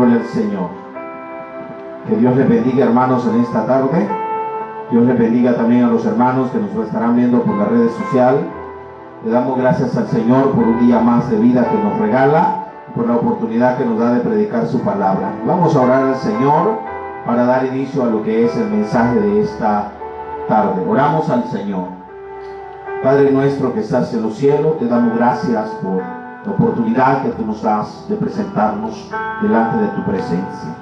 Gloria al Señor. Que Dios les bendiga, hermanos, en esta tarde. Dios les bendiga también a los hermanos que nos estarán viendo por las redes sociales. Le damos gracias al Señor por un día más de vida que nos regala, por la oportunidad que nos da de predicar su palabra. Vamos a orar al Señor para dar inicio a lo que es el mensaje de esta tarde. Oramos al Señor. Padre nuestro que estás en los cielos, te damos gracias por la oportunidad que tú nos das de presentarnos delante de tu presencia.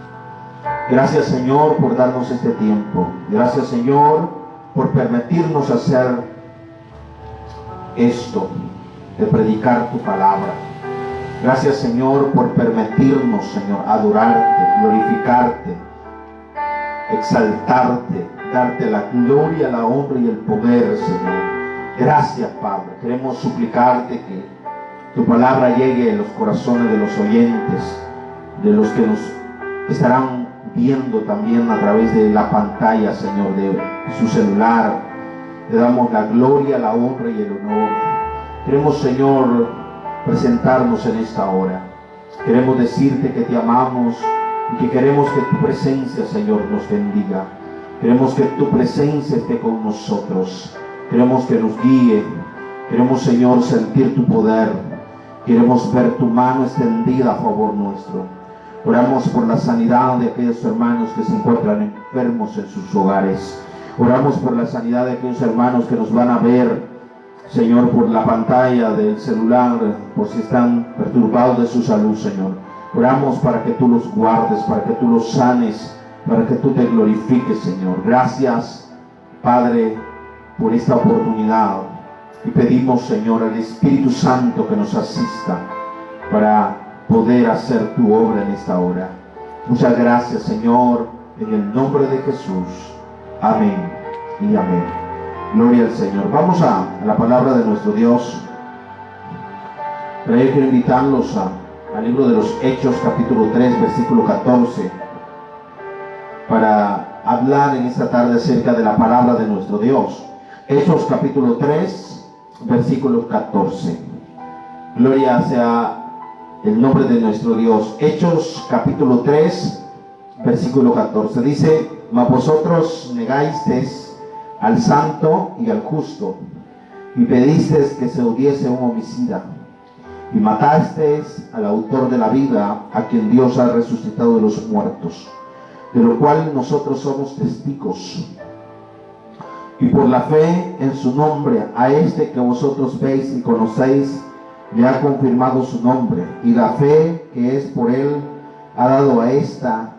Gracias, Señor, por darnos este tiempo. Gracias, Señor, por permitirnos hacer esto, de predicar tu palabra. Gracias, Señor, por permitirnos, Señor, adorarte, glorificarte, exaltarte, darte la gloria, la honra y el poder, Señor. Gracias, Padre. Queremos suplicarte que tu palabra llegue a los corazones de los oyentes, de los que nos estarán viendo también a través de la pantalla, Señor, de su celular. Le damos la gloria, la honra y el honor. Queremos, Señor, presentarnos en esta hora. Queremos decirte que te amamos y que queremos que tu presencia, Señor, nos bendiga. Queremos que tu presencia esté con nosotros. Queremos que nos guíe. Queremos, Señor, sentir tu poder. Queremos ver tu mano extendida a favor nuestro. Oramos por la sanidad de aquellos hermanos que se encuentran enfermos en sus hogares. Oramos por la sanidad de aquellos hermanos que nos van a ver, Señor, por la pantalla del celular, por si están perturbados de su salud, Señor. Oramos para que tú los guardes, para que tú los sanes, para que tú te glorifiques, Señor. Gracias, Padre, por esta oportunidad. Y pedimos, Señor, al Espíritu Santo que nos asista para poder hacer tu obra en esta hora. Muchas gracias, Señor, en el nombre de Jesús. Amén y amén. Gloria al Señor. Vamos a la palabra de nuestro Dios. Pero yo quiero invitarlos al libro de los Hechos, capítulo 3, versículo 14, para hablar en esta tarde acerca de la palabra de nuestro Dios. Hechos, capítulo 3, versículo 14. Gloria sea el nombre de nuestro Dios. Hechos capítulo 3, versículo 14. Dice: mas vosotros negasteis al santo y al justo, y pedisteis que se odiese un homicida, y matasteis al autor de la vida, a quien Dios ha resucitado de los muertos, de lo cual nosotros somos testigos. Y por la fe en su nombre, a este que vosotros veis y conocéis, le ha confirmado su nombre, y la fe que es por él ha dado a esta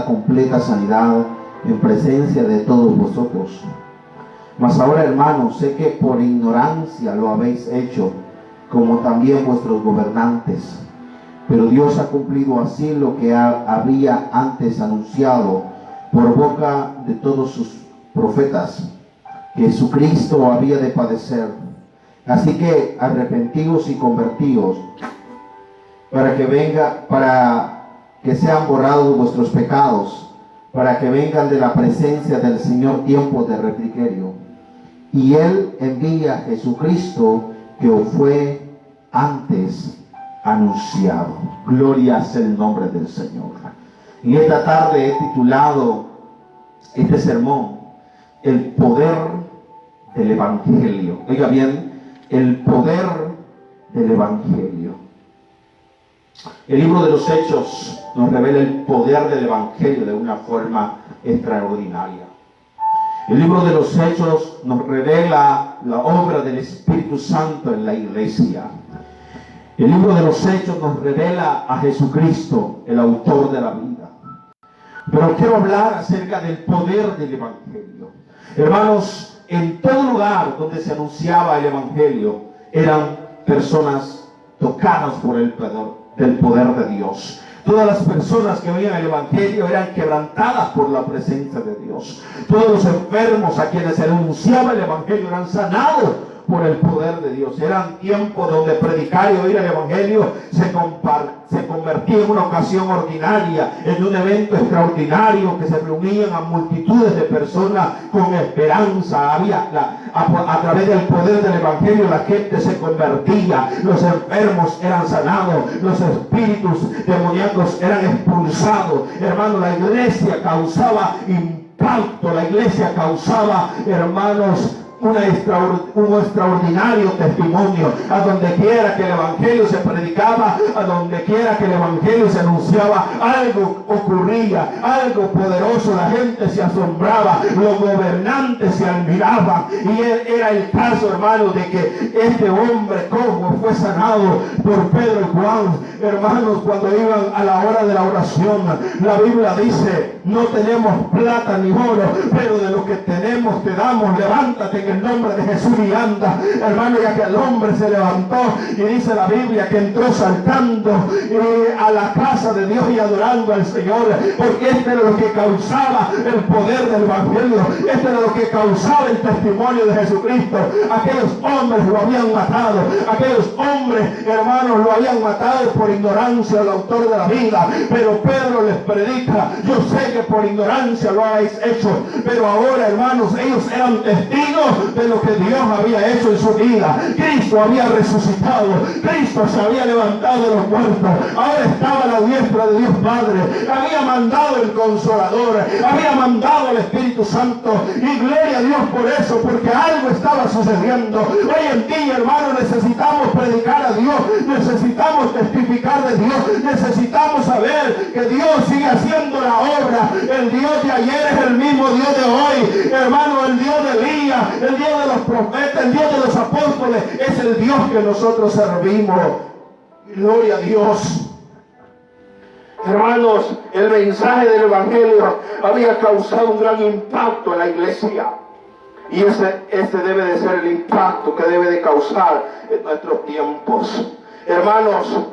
completa sanidad en presencia de todos vosotros. Mas ahora, hermanos, sé que por ignorancia lo habéis hecho, como también vuestros gobernantes. Pero Dios ha cumplido así lo que había antes anunciado por boca de todos sus profetas, que Jesucristo había de padecer. Así que arrepentíos y convertíos, para que sean borrados vuestros pecados, para que vengan de la presencia del Señor tiempos de refrigerio. Y Él envía a Jesucristo, que os fue antes anunciado. Gloria sea el nombre del Señor. En esta tarde he titulado este sermón: el poder del Evangelio. Oiga bien, el poder del Evangelio. El libro de los Hechos nos revela el poder del Evangelio de una forma extraordinaria. El libro de los Hechos nos revela la obra del Espíritu Santo en la iglesia. El libro de los Hechos nos revela a Jesucristo, el autor de la vida. Pero quiero hablar acerca del poder del Evangelio. Hermanos, en todo lugar donde se anunciaba el Evangelio, eran personas tocadas por el poder de Dios. Todas las personas que oían el Evangelio eran quebrantadas por la presencia de Dios. Todos los enfermos a quienes se anunciaba el Evangelio eran sanados por el poder de Dios. Eran tiempos donde predicar y oír el Evangelio se convertía en una ocasión ordinaria, en un evento extraordinario que se reunían a multitudes de personas con esperanza. A través del poder del Evangelio la gente se convertía, los enfermos eran sanados, los espíritus demoníacos eran expulsados. Hermano, la iglesia causaba impacto, la iglesia causaba, hermanos, un extraordinario testimonio. A donde quiera que el Evangelio se predicaba, a donde quiera que el Evangelio se anunciaba, algo ocurría, algo poderoso. La gente se asombraba, los gobernantes se admiraban. Y era el caso, hermano, de que este hombre cojo fue sanado por Pedro y Juan. Hermanos, cuando iban a la hora de la oración, la Biblia dice: no tenemos plata ni oro, pero de lo que tenemos te damos. Levántate en el nombre de Jesús y anda. Hermano, ya que el hombre se levantó, y dice la Biblia que entró saltando a la casa de Dios y adorando al Señor, porque este era lo que causaba el poder del Evangelio, este era lo que causaba el testimonio de Jesucristo. Aquellos hombres lo habían matado, aquellos hombres, hermanos, lo habían matado por ignorancia al autor de la vida, pero Pedro les predica: yo sé que por ignorancia lo habéis hecho, pero ahora, hermanos, ellos eran testigos de lo que Dios había hecho en su vida. Cristo había resucitado, Cristo se había levantado de los muertos, ahora estaba a la diestra de Dios Padre, había mandado el Consolador, había mandado el Espíritu Santo, y gloria a Dios por eso, porque algo estaba sucediendo. Hoy en día, hermano, necesitamos predicar a Dios, necesitamos testificar de Dios, necesitamos saber que Dios sigue haciendo la obra. El Dios de ayer es el mismo Dios de hoy, hermano. El Dios de Elías, el Dios de los profetas, el Dios de los apóstoles, es el Dios que nosotros servimos. Gloria a Dios. Hermanos, el mensaje del Evangelio había causado un gran impacto en la iglesia. Y ese debe de ser el impacto que debe de causar en nuestros tiempos. Hermanos,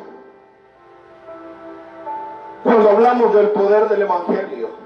cuando hablamos del poder del Evangelio,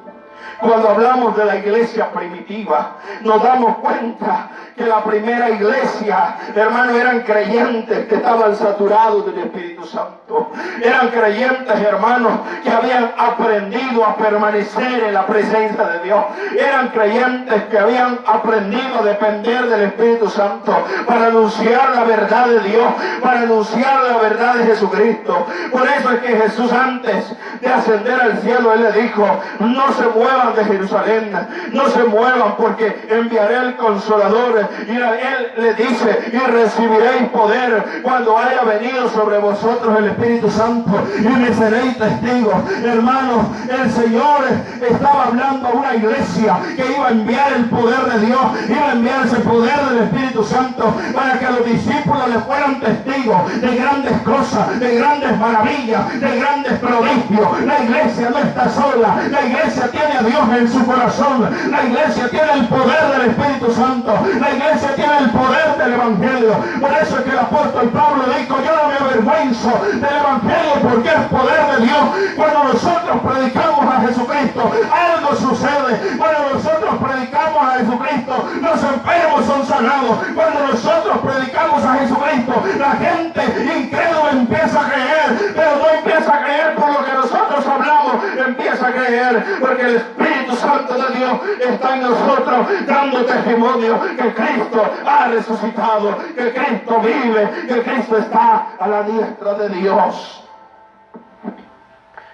cuando hablamos de la iglesia primitiva, nos damos cuenta que la primera iglesia, hermano, eran creyentes que estaban saturados del Espíritu Santo. Eran creyentes, hermanos, que habían aprendido a permanecer en la presencia de Dios. Eran creyentes que habían aprendido a depender del Espíritu Santo para anunciar la verdad de Dios, para anunciar la verdad de Jesucristo. Por eso es que Jesús, antes de ascender al cielo, Él le dijo: no se muevan de Jerusalén, no se muevan, porque enviaré el Consolador. Y Él le dice: y recibiréis poder cuando haya venido sobre vosotros el Espíritu Santo, y me seréis testigos. Hermanos, el Señor estaba hablando a una iglesia que iba a enviar el poder de Dios, iba a enviar ese poder del Espíritu Santo para que los discípulos le fueran testigos de grandes cosas, de grandes maravillas, de grandes prodigios. La iglesia no está sola, la iglesia tiene a Dios en su corazón, la iglesia tiene el poder del Espíritu Santo, la iglesia tiene el poder del Evangelio. Por eso es que el apóstol Pablo dijo: yo no me avergüenzo del Evangelio, porque es poder de Dios. Cuando nosotros predicamos a Jesucristo, algo sucede. Cuando nosotros predicamos a Jesucristo, los enfermos son sanados. Cuando nosotros predicamos a Jesucristo, la gente incrédula empieza a creer, pero no empieza a creer por lo que nosotros hablamos, empieza a creer porque el Espíritu Santo de Dios está en nosotros, dando testimonio que Cristo ha resucitado, que Cristo vive, que Cristo está a la diestra de Dios.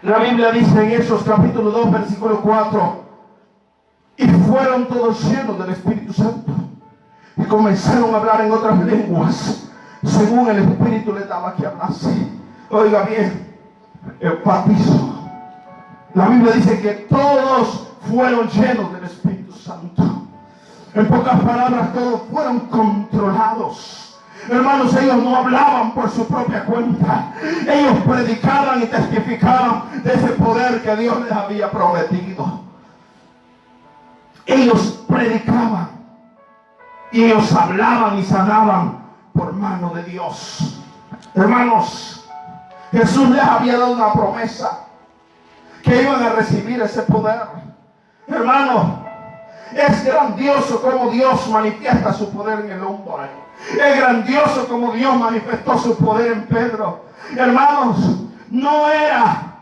La Biblia dice en Hechos capítulo 2 versículo 4: y fueron todos llenos del Espíritu Santo y comenzaron a hablar en otras lenguas según el Espíritu les daba que hablase. Oiga bien, enfatizo, la Biblia dice que todos fueron llenos del Espíritu Santo. En pocas palabras, todos fueron controlados. Hermanos, ellos no hablaban por su propia cuenta. Ellos predicaban y testificaban de ese poder que Dios les había prometido. Ellos predicaban y ellos hablaban y sanaban por mano de Dios. Hermanos, Jesús les había dado una promesa, que iban a recibir ese poder. Hermanos, Es grandioso como Dios manifiesta su poder en el hombre. Es grandioso como Dios manifestó su poder en Pedro. Hermanos, no era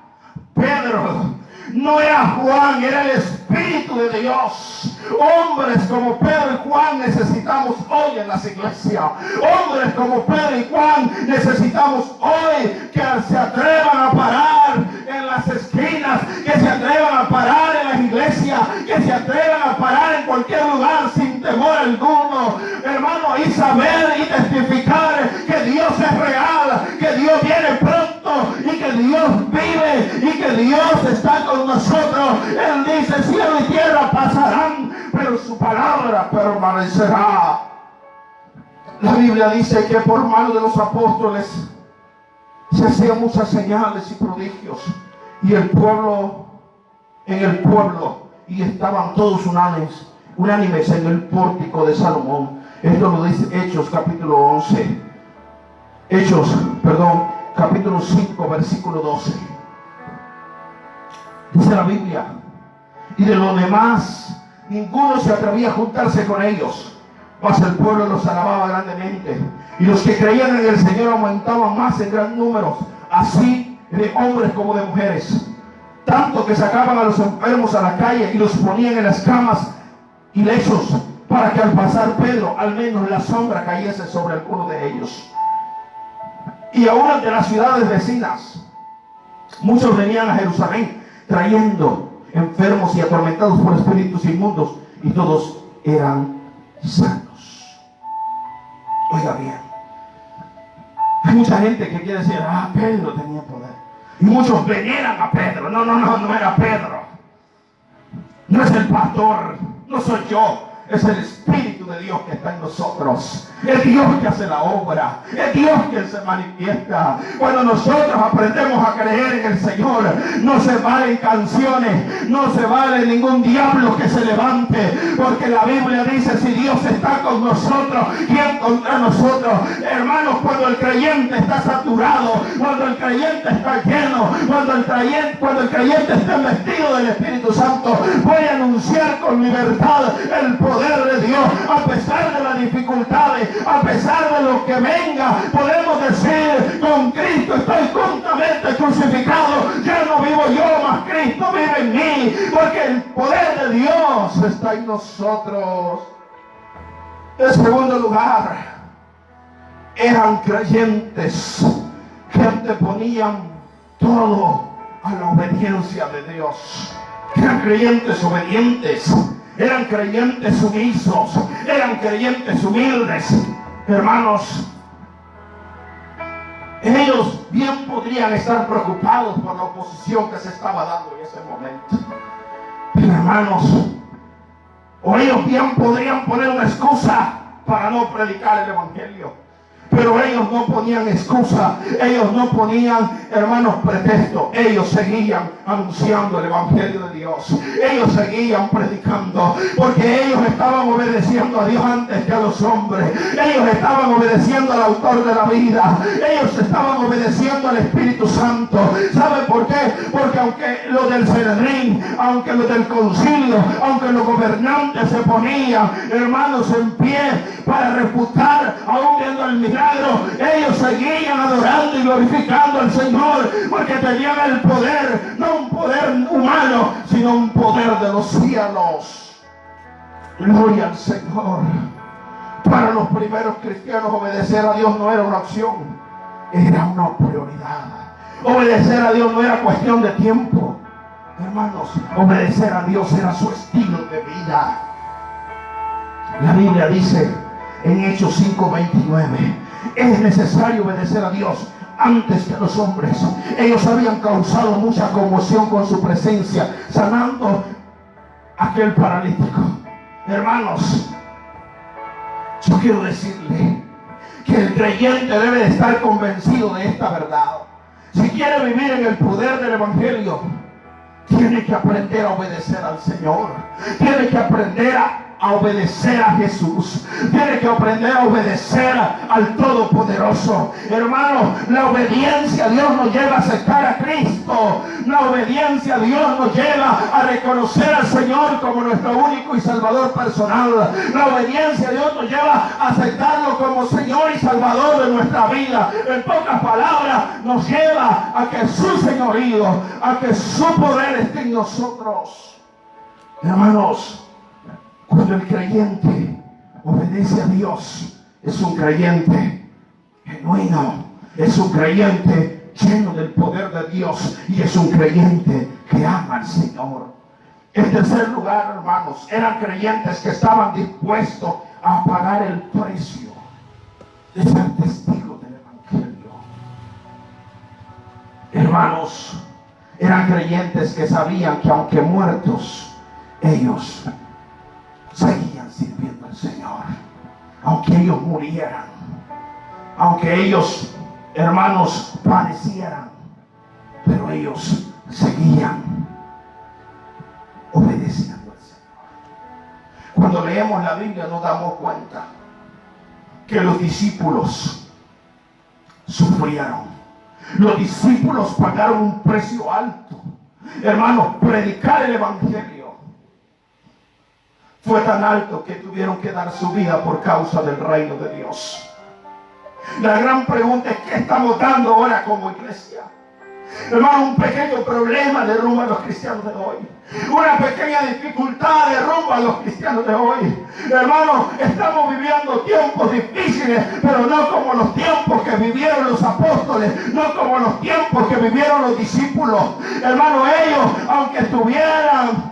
Pedro, no era Juan, era el Espíritu de Dios. Hombres como Pedro y Juan necesitamos hoy en las iglesias. Hombres como Pedro y Juan necesitamos hoy que se atrevan a parar en las esquinas, que se atrevan a parar en las iglesias, que se atrevan a parar en cualquier lugar sin temor alguno, hermano, y saber y testificar que Dios es real, que Dios viene pronto y que Dios vive y que Dios está con nosotros. Él dice: cielo y tierra pasarán, pero su palabra permanecerá. La Biblia dice que por mano de los apóstoles se hacían muchas señales y prodigios, y el pueblo, y estaban todos unánimes en el pórtico de Salomón. Esto lo dice Hechos capítulo 5 versículo 12. Dice la Biblia: y de los demás ninguno se atrevía a juntarse con ellos, mas el pueblo los alababa grandemente, y los que creían en el Señor aumentaban más en gran número, así de hombres como de mujeres, tanto que sacaban a los enfermos a la calle y los ponían en las camas y lechos, para que al pasar Pedro al menos la sombra cayese sobre alguno de ellos. Y aún de las ciudades vecinas muchos venían a Jerusalén trayendo enfermos y atormentados por espíritus inmundos, y todos eran sanos. Oiga bien, hay mucha gente que quiere decir: Pedro tenía poder, y muchos veneran a Pedro. No era Pedro, no es el pastor, no soy yo, es el Espíritu de Dios que está en nosotros. Es Dios que hace la obra, es Dios que se manifiesta. Cuando nosotros aprendemos a creer en el Señor, no se valen canciones, no se vale ningún diablo que se levante, porque la Biblia dice: si Dios está con nosotros, ¿quién contra nosotros? Hermanos, cuando el creyente está saturado, cuando el creyente está lleno, cuando el creyente está vestido del Espíritu Santo, voy a anunciar con libertad el poder de Dios. A pesar de las dificultades, a pesar de lo que venga, podemos decir: con Cristo estoy juntamente crucificado, ya no vivo yo, mas Cristo vive en mí, porque el poder de Dios está en nosotros. En segundo lugar, eran creyentes que anteponían todo a la obediencia de Dios. Eran creyentes obedientes, eran creyentes sumisos, eran creyentes humildes. Hermanos, ellos bien podrían estar preocupados por la oposición que se estaba dando en ese momento. Pero hermanos, o ellos bien podrían poner una excusa para no predicar el Evangelio. Pero ellos no ponían excusa, ellos no ponían, hermanos, pretexto. Ellos seguían anunciando el Evangelio de Dios. Ellos seguían predicando, porque ellos estaban obedeciendo a Dios antes que a los hombres. Ellos estaban obedeciendo al autor de la vida. Ellos estaban obedeciendo al Espíritu Santo. ¿Sabe por qué? Porque aunque los del Sanedrín, aunque los del concilio, aunque los gobernantes se ponían, hermanos, en pie para refutar, aún viendo el milagro, ellos seguían adorando y glorificando al Señor, porque tenían el poder, no un poder humano, sino un poder de los cielos. Gloria al Señor. Para los primeros cristianos, obedecer a Dios no era una opción, era una prioridad. Obedecer a Dios no era cuestión de tiempo. Hermanos, obedecer a Dios era su estilo de vida. La Biblia dice en Hechos 5:29: es necesario obedecer a Dios antes que a los hombres. Ellos habían causado mucha conmoción con su presencia, sanando a aquel paralítico. Hermanos, yo quiero decirle que el creyente debe de estar convencido de esta verdad. Si quiere vivir en el poder del Evangelio, tiene que aprender a obedecer al Señor. Tiene que aprender a a obedecer a Jesús. Tiene que aprender a obedecer al Todopoderoso. Hermano, la obediencia a Dios nos lleva a aceptar a Cristo. La obediencia a Dios nos lleva a reconocer al Señor como nuestro único y Salvador personal. La obediencia a Dios nos lleva a aceptarlo como Señor y Salvador de nuestra vida. En pocas palabras, nos lleva a que su señorío, a que su poder esté en nosotros. Hermanos, cuando el creyente obedece a Dios, es un creyente genuino, es un creyente lleno del poder de Dios y es un creyente que ama al Señor. En tercer lugar, hermanos, eran creyentes que estaban dispuestos a pagar el precio de ser testigos del Evangelio. Hermanos, eran creyentes que sabían que aunque muertos, ellos seguían sirviendo al Señor. Aunque ellos murieran, aunque ellos, hermanos, padecieran, pero ellos seguían obedeciendo al Señor. Cuando leemos la Biblia nos damos cuenta que los discípulos sufrieron. Los discípulos pagaron un precio alto. Hermanos, predicar el Evangelio fue tan alto que tuvieron que dar su vida por causa del reino de Dios. La gran pregunta es: ¿qué estamos dando ahora como iglesia? Hermano, un pequeño problema derrumba a los cristianos de hoy. Una pequeña dificultad derrumba a los cristianos de hoy. Hermano, estamos viviendo tiempos difíciles, pero no como los tiempos que vivieron los apóstoles, no como los tiempos que vivieron los discípulos. Hermano, ellos, aunque estuvieran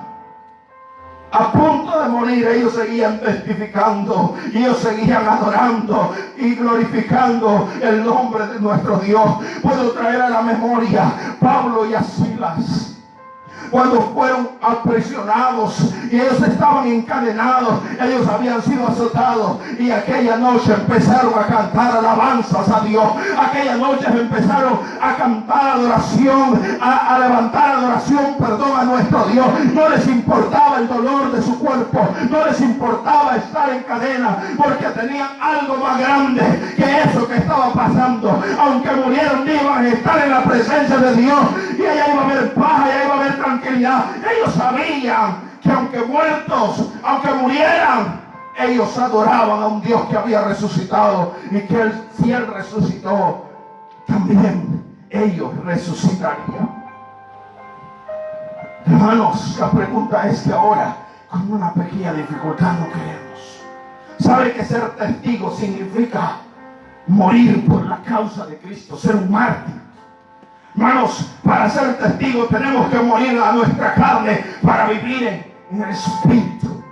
a punto de morir, ellos seguían testificando, ellos seguían adorando y glorificando el nombre de nuestro Dios. Puedo traer a la memoria Pablo y a Silas, cuando fueron aprisionados y ellos estaban encadenados, ellos habían sido azotados, y aquella noche empezaron a cantar alabanzas a Dios. Aquella noche empezaron a cantar adoración, a levantar adoración, a nuestro Dios. No les importaba el dolor de su cuerpo, no les importaba estar en cadena, porque tenían algo más grande que eso que estaba pasando. Aunque murieron, iban a estar en la presencia de Dios, y allá iba a haber paz, allá iba a haber tranquilidad. Ellos sabían que aunque muertos, aunque murieran, ellos adoraban a un Dios que había resucitado, y que si Él resucitó, también ellos resucitarían. Hermanos, la pregunta es que ahora, con una pequeña dificultad, no queremos. ¿Sabe que ser testigo significa morir por la causa de Cristo, ser un mártir? Hermanos, para ser testigos tenemos que morir a nuestra carne para vivir en el Espíritu.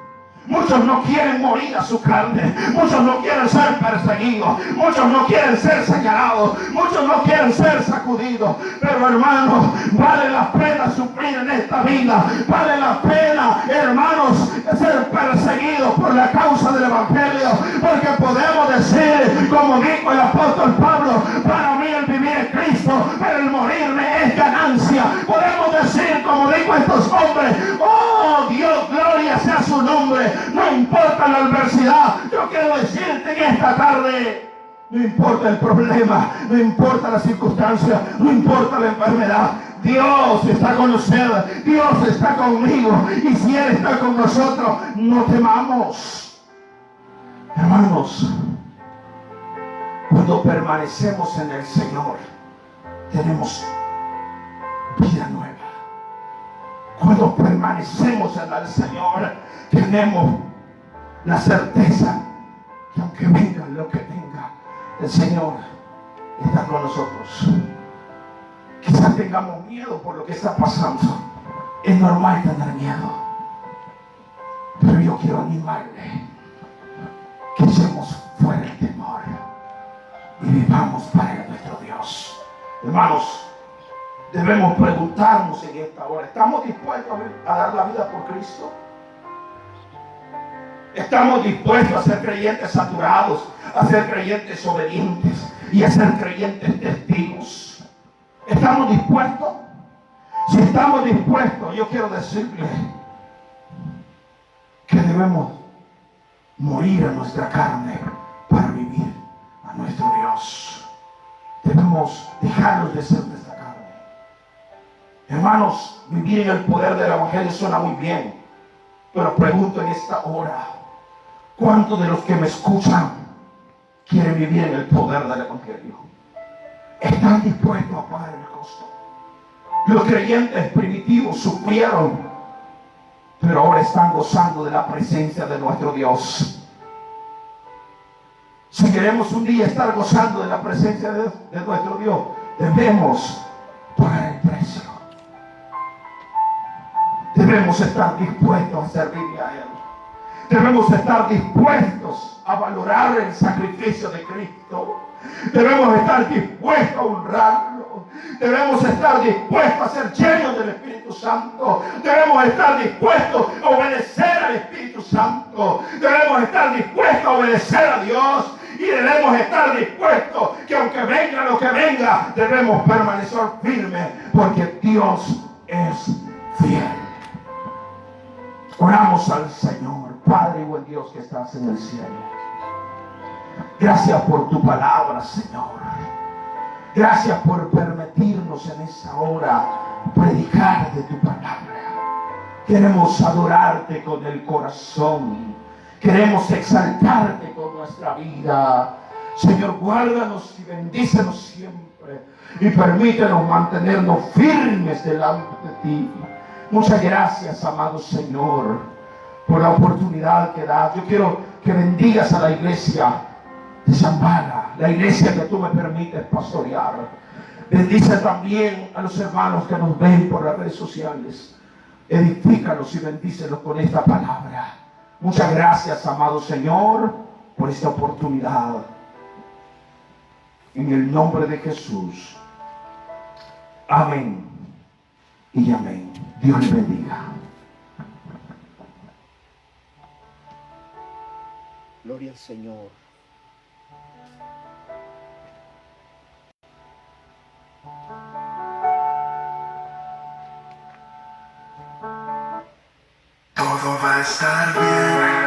Muchos no quieren morir a su carne, muchos no quieren ser perseguidos, muchos no quieren ser señalados, muchos no quieren ser sacudidos. Pero hermanos, vale la pena sufrir en esta vida, vale la pena, hermanos, ser perseguidos por la causa del Evangelio, porque podemos decir, como dijo el apóstol Pablo: para mí el vivir es Cristo, pero el morirme es ganancia. Podemos decir, como dijo estos hombres: oh Dios, gloria sea su nombre. No importa la adversidad. Yo quiero decirte en esta tarde: no importa el problema, no importa la circunstancia, no importa la enfermedad, Dios está con usted, Dios está conmigo, y si Él está con nosotros, no temamos. Hermanos, cuando permanecemos en el Señor, tenemos vida nueva. Cuando permanecemos en el Señor, tenemos la certeza que aunque venga lo que venga, el Señor está con nosotros. Quizás tengamos miedo por lo que está pasando. Es normal tener miedo, pero yo quiero animarle que echemos fuera el temor y vivamos para nuestro Dios. Hermanos, debemos preguntarnos en esta hora: ¿estamos dispuestos a dar la vida por Cristo? ¿Estamos dispuestos a ser creyentes saturados, a ser creyentes obedientes y a ser creyentes testigos? ¿Estamos dispuestos? Si estamos dispuestos, yo quiero decirle que debemos morir a nuestra carne para vivir a nuestro Dios. Debemos dejarnos de ser nuestra carne. Hermanos, vivir en el poder del Evangelio suena muy bien, pero pregunto en esta hora, ¿cuántos de los que me escuchan quieren vivir en el poder del Evangelio? ¿Están dispuestos a pagar el costo? Los creyentes primitivos sufrieron, pero ahora están gozando de la presencia de nuestro Dios. Si queremos un día estar gozando de la presencia de nuestro Dios, debemos pagar el precio. Debemos estar dispuestos a servirle a Él. Debemos estar dispuestos a valorar el sacrificio de Cristo. Debemos estar dispuestos a honrarlo. Debemos estar dispuestos a ser llenos del Espíritu Santo. Debemos estar dispuestos a obedecer al Espíritu Santo. Debemos estar dispuestos a obedecer a Dios. Y debemos estar dispuestos que aunque venga lo que venga, debemos permanecer firmes, porque Dios es fiel. Oramos al Señor. Padre y buen Dios que estás en el cielo, gracias por tu palabra, Señor. Gracias por permitirnos en esta hora predicar de tu palabra. Queremos adorarte con el corazón. Queremos exaltarte con nuestra vida. Señor, guárdanos y bendícenos siempre. Y permítenos mantenernos firmes delante de ti. Muchas gracias, amado Señor, por la oportunidad que das. Yo quiero que bendigas a la iglesia de Zambala, la iglesia que tú me permites pastorear. Bendice también a los hermanos que nos ven por las redes sociales. Edifícalos y bendícelos con esta palabra. Muchas gracias, amado Señor, por esta oportunidad. En el nombre de Jesús. Amén y amén. Dios les bendiga. Gloria al Señor. Todo va a estar bien.